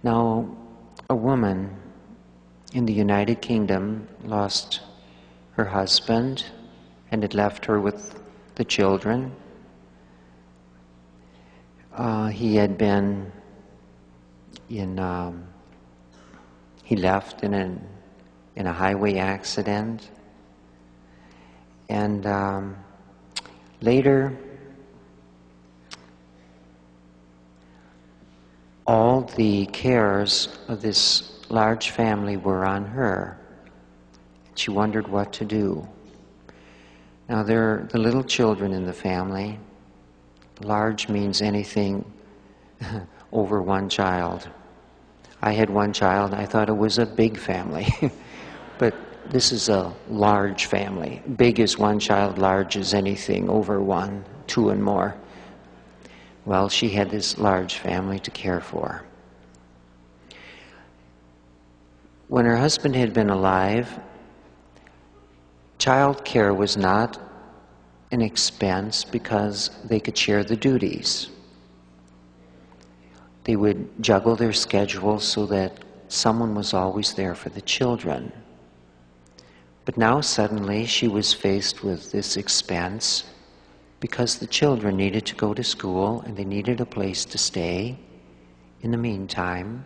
Now, a woman in the United Kingdom lost her husband and had left her with the children. He had been he left in a highway accident, and later all the cares of this large family were on her. She wondered what to do. Now there are the little children in the family. Large means anything over one child. I had one child, I thought it was a big family. But this is a large family. Big is one child, large is anything over one, two and more. Well, she had this large family to care for. When her husband had been alive, child care was not an expense because they could share the duties. They would juggle their schedules so that someone was always there for the children. But now suddenly she was faced with this expense because the children needed to go to school and they needed a place to stay in the meantime.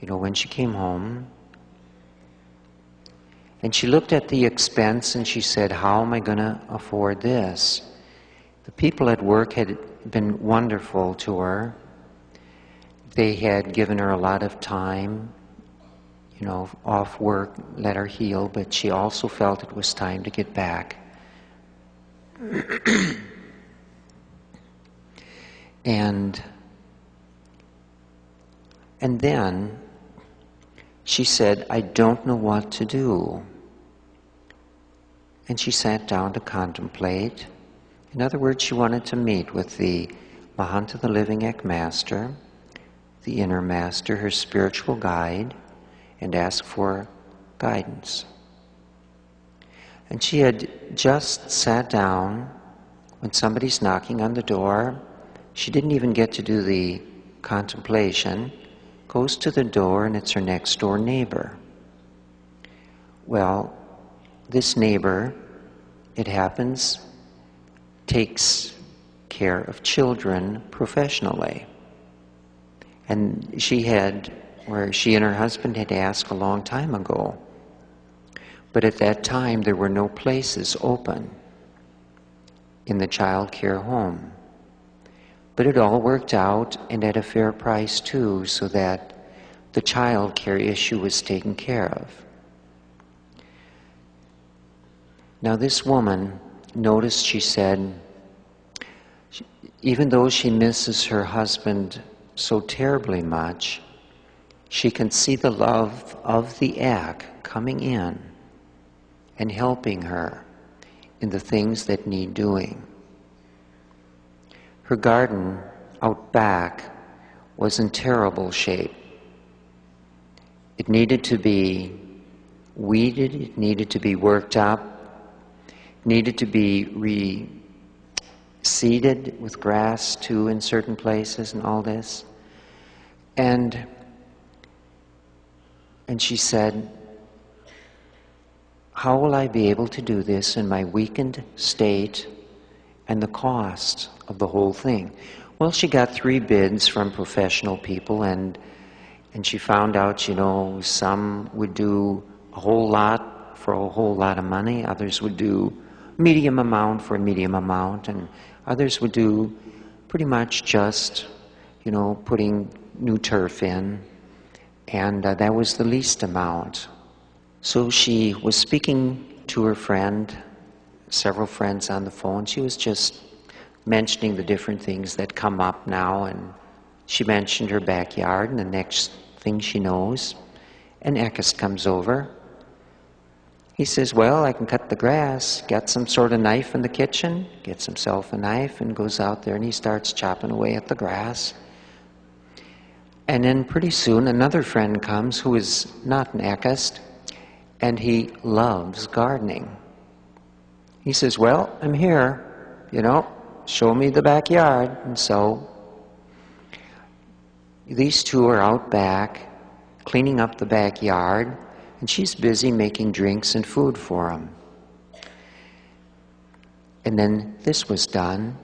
When she came home, and she looked at the expense and she said, how am I going to afford this? The people at work had been wonderful to her. They had given her a lot of time, off work, let her heal, but she also felt it was time to get back. And then she said, I don't know what to do. And she sat down to contemplate. In other words, she wanted to meet with the Mahanta, the living Ekmaster, the inner master, her spiritual guide, and ask for guidance. And she had just sat down when somebody's knocking on the door. She didn't even get to do the contemplation. Goes to the door, and it's her next door neighbor. Well, this neighbor, it happens, takes care of children professionally. And she and her husband had asked a long time ago. But at that time, there were no places open in the child care home. But it all worked out, and at a fair price too, so that the child care issue was taken care of. Now this woman noticed, she said, even though she misses her husband so terribly much, she can see the love of the Ek coming in and helping her in the things that need doing. Her garden out back was in terrible shape. It needed to be weeded, it needed to be worked up, it needed to be reseeded with grass too in certain places and all this. And she said, how will I be able to do this in my weakened state and the cost of the whole thing? Well, she got 3 bids from professional people, and she found out, some would do a whole lot for a whole lot of money, others would do medium amount for a medium amount, and others would do pretty much just, putting new turf in, and that was the least amount. So she was speaking to her friend, several friends on the phone. She was just mentioning the different things that come up now, and she mentioned her backyard, and the next thing she knows, an Ekist comes over. He says, well, I can cut the grass. Got some sort of knife in the kitchen, gets himself a knife and goes out there and he starts chopping away at the grass. And then pretty soon another friend comes who is not an Ekist, and he loves gardening. He says, well, I'm here, show me the backyard. And so these two are out back cleaning up the backyard, and she's busy making drinks and food for them. And then this was done.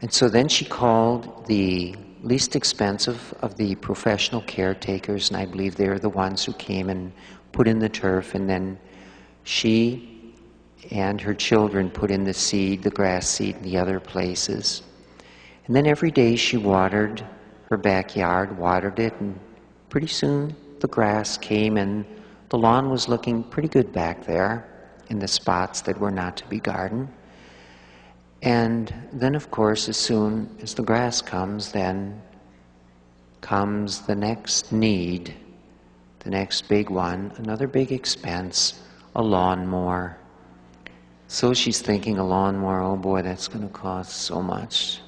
And so then she called the least expensive of the professional caretakers, and I believe they're the ones who came and put in the turf, and then she and her children put in the seed, the grass seed, in the other places. And then every day she watered her backyard, watered it, and pretty soon the grass came and the lawn was looking pretty good back there in the spots that were not to be gardened. And then, of course, as soon as the grass comes, then comes the next need, the next big one, another big expense, a lawnmower. So she's thinking, a lawnmower, oh boy, that's going to cost so much.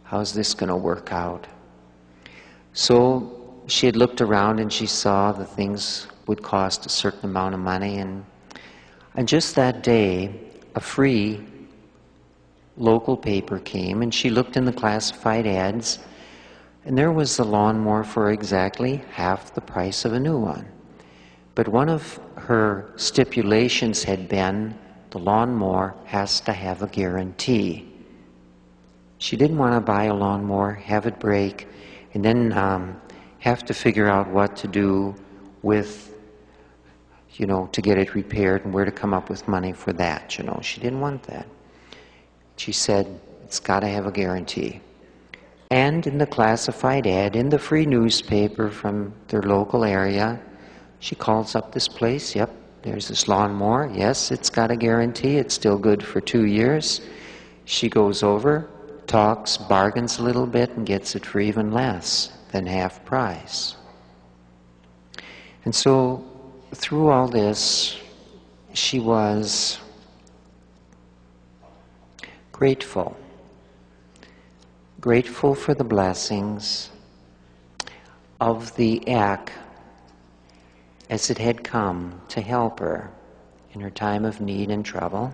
How's this going to work out? So she had looked around and she saw the things would cost a certain amount of money, and just that day, a free local paper came, and she looked in the classified ads, and there was the lawnmower for exactly half the price of a new one. But one of her stipulations had been the lawnmower has to have a guarantee. She didn't want to buy a lawnmower, have it break, and then have to figure out what to do with, to get it repaired and where to come up with money for that. She didn't want that. She said, it's got to have a guarantee. And in the classified ad, in the free newspaper from their local area, she calls up this place. Yep, there's this lawnmower. Yes, it's got a guarantee. It's still good for 2 years. She goes over, talks, bargains a little bit, and gets it for even less than half price. And so through all this, she was grateful for the blessings of the act as it had come to help her in her time of need and trouble.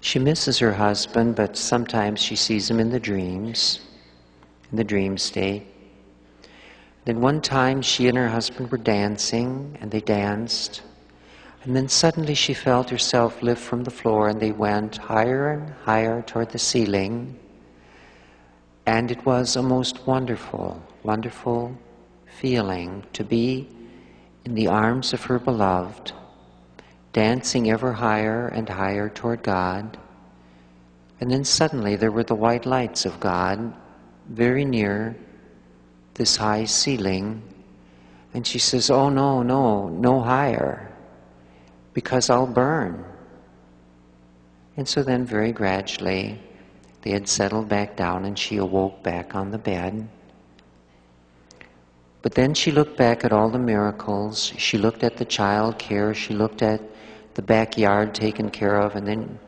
She misses her husband, but sometimes she sees him in the dreams, in the dream state. Then one time she and her husband were dancing, and they danced. And then suddenly she felt herself lift from the floor, and they went higher and higher toward the ceiling. And it was a most wonderful, wonderful feeling to be in the arms of her beloved, dancing ever higher and higher toward God. And then suddenly there were the white lights of God very near this high ceiling. And she says, oh no, no, no higher, because I'll burn. And so then very gradually they had settled back down, and she awoke back on the bed. But then she looked back at all the miracles. She looked at the child care. She looked at the backyard taken care of, and then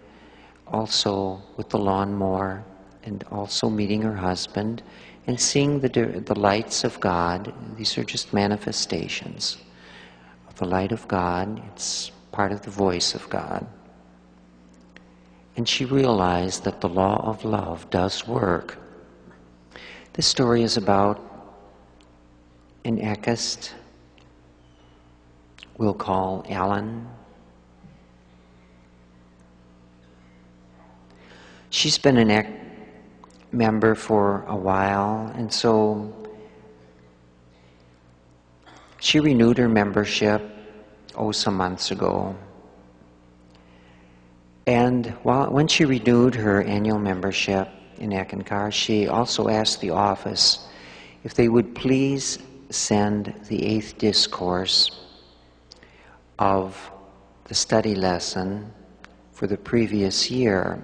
also with the lawnmower, and also meeting her husband and seeing the lights of God. These are just manifestations of the light of God. It's part of the voice of God. And she realized that the law of love does work. This story is about an ekist we'll call Ellen. She's been an EC member for a while, and so she renewed her membership some months ago. And when she renewed her annual membership in Eckankar, she also asked the office if they would please send the 8th discourse of the study lesson for the previous year.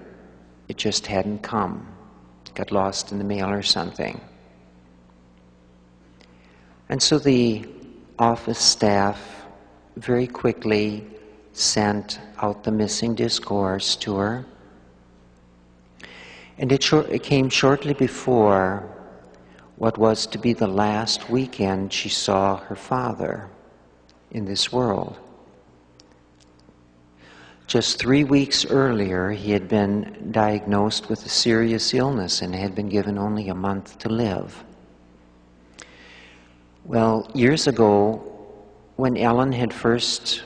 It just hadn't come. It got lost in the mail or something. And so the office staff very quickly sent out the missing discourse to her. And it came shortly before what was to be the last weekend she saw her father in this world. Just 3 weeks earlier, he had been diagnosed with a serious illness and had been given only a month to live. Well, years ago, when Ellen had first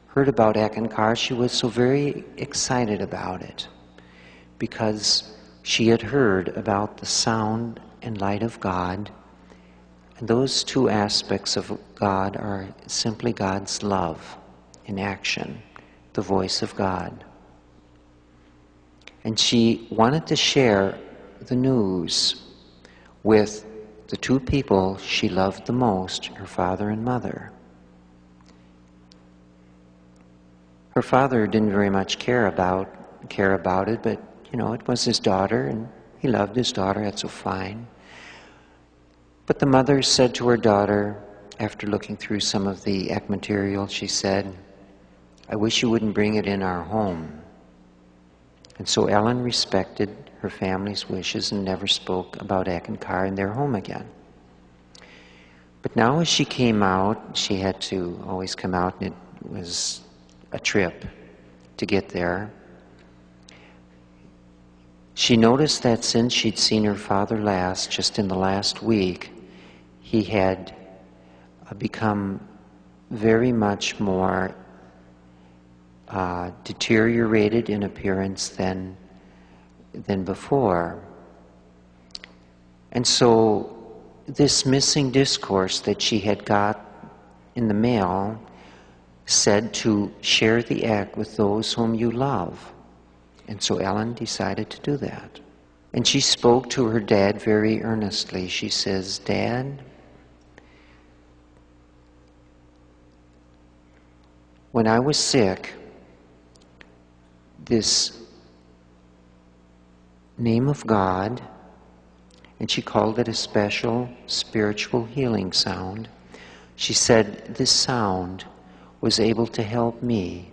heard about Ekankar, she was so very excited about it because she had heard about the sound and light of God, and those two aspects of God are simply God's love in action, the voice of God. And she wanted to share the news with the two people she loved the most, her father and mother. Her father didn't very much care about it, but it was his daughter, and he loved his daughter. That's so fine. But the mother said to her daughter, after looking through some of the Ek material, she said, "I wish you wouldn't bring it in our home." And so Ellen respected her family's wishes and never spoke about Ekankar in their home again. But now as she came out, she had to always come out, and it was a trip to get there. She noticed that since she'd seen her father last, just in the last week, he had become very much more deteriorated in appearance than before. And so this missing discourse that she had got in the mail said to share the Ek with those whom you love. And so Ellen decided to do that. And she spoke to her dad very earnestly. She says, "Dad, when I was sick, this name of God," and she called it a special spiritual healing sound. She said, "This sound was able to help me.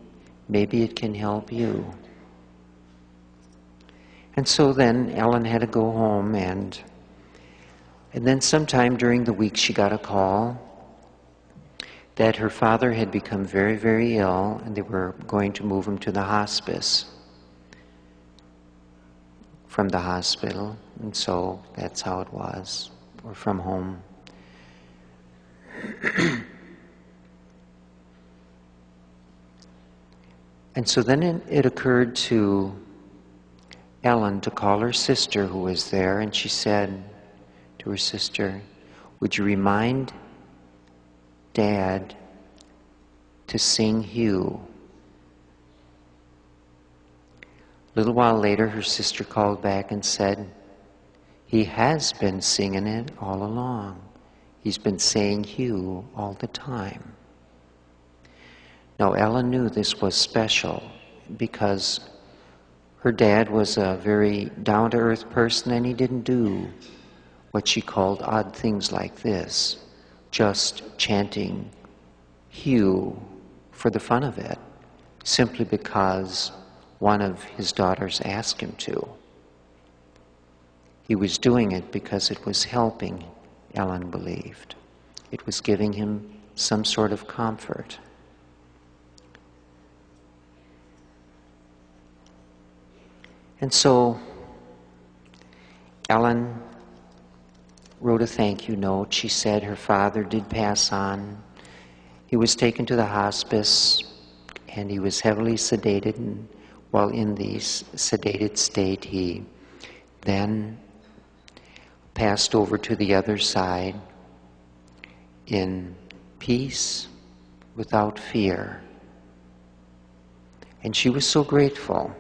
Maybe it can help you." And so then Ellen had to go home, and then sometime during the week she got a call that her father had become very, very ill, and they were going to move him to the hospice from the hospital. And so that's how it was, or from home. And so then it occurred to Ellen to call her sister who was there, and she said to her sister, "Would you remind Dad to sing Hugh?" A little while later, her sister called back and said, "He has been singing it all along. He's been saying Hugh all the time." Now, Ellen knew this was special because her dad was a very down-to-earth person, and he didn't do what she called odd things like this, just chanting Hugh for the fun of it, simply because one of his daughters asked him to. He was doing it because it was helping, Ellen believed. It was giving him some sort of comfort. And so Ellen wrote a thank you note. She said her father did pass on. He was taken to the hospice, and he was heavily sedated, and while in the sedated state, he then passed over to the other side in peace, without fear. And she was so grateful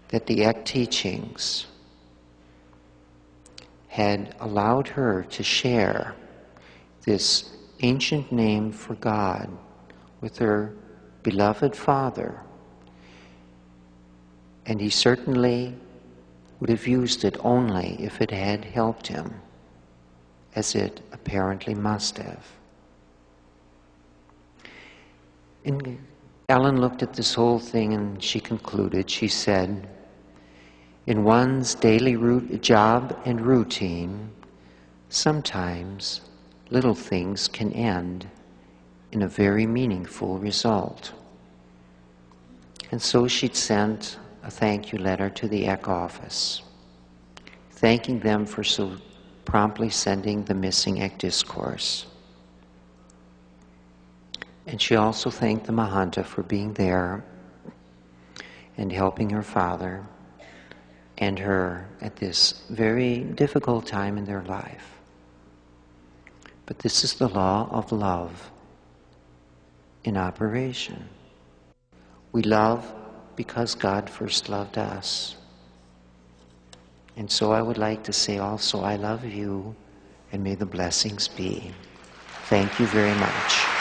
that the Ek teachings had allowed her to share this ancient name for God with her beloved father. And he certainly would have used it only if it had helped him, as it apparently must have. And Ellen looked at this whole thing and she concluded, she said, "In one's daily job and routine, sometimes little things can end in a very meaningful result." And so she'd sent a thank you letter to the EC office, thanking them for so promptly sending the missing EC discourse. And she also thanked the Mahanta for being there and helping her father and her at this very difficult time in their life. But this is the law of love in operation. We love because God first loved us. And so I would like to say also, I love you, and may the blessings be. Thank you very much.